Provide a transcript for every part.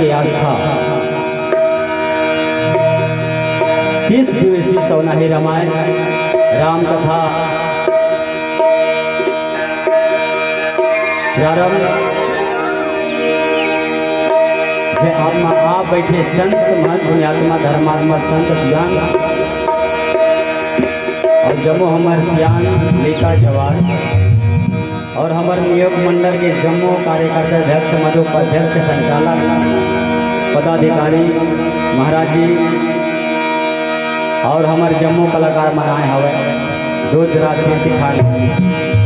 की आस्था 30 दिवसीय सौनाही रामायण राम कथा प्रारंभ। आप बैठे संत महंत पुण्यात्मा धर्मात्मा संत सियान और जम्मू हमर सियान लेका जवान और हमारे नियोग मंडल के जम्मू कार्यकर्ता अध्यक्ष मधुपाध्यक्ष संचालक पदाधिकारी महाराज जी और हमारे जम्मू कलाकार मनाए हवे दूध रात दिखान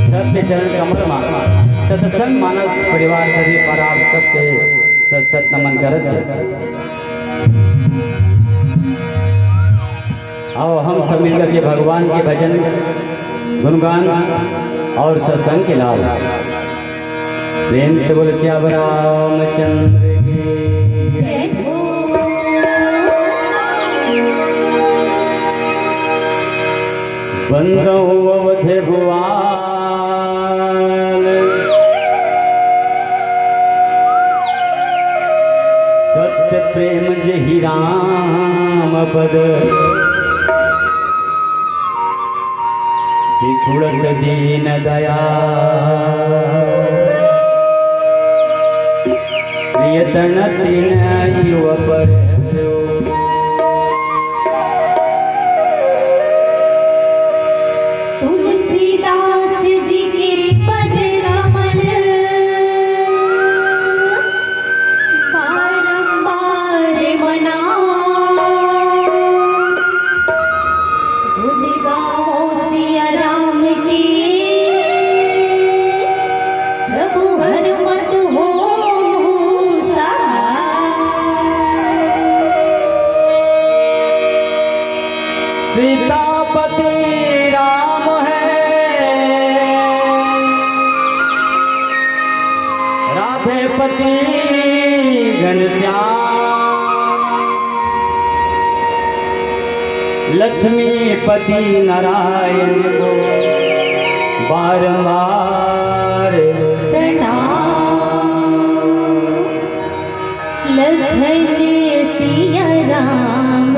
सत्य चरण कमल माता सत्संग मानस परिवार करी पर आप सबके सत नमन करत। आओ हम सब मिलकर के भगवान के भजन गुणगान और सत्संग के लाभ प्रेम से बोल श्याम रामचंद्र की बंदो अवधे भुआन सत्य प्रेम जहि राम पद बिछुड़त दीन दया प्रियतन तीन युव पर तुलसीदास जी के पद रमन बारंबार मना गुण गाओ सिया राम की प्रभु हर मत हो सीतापति राम है राधेपति घनश्याम लक्ष्मीपति नारायण को बारंबार प्रणाम लखन सिया राम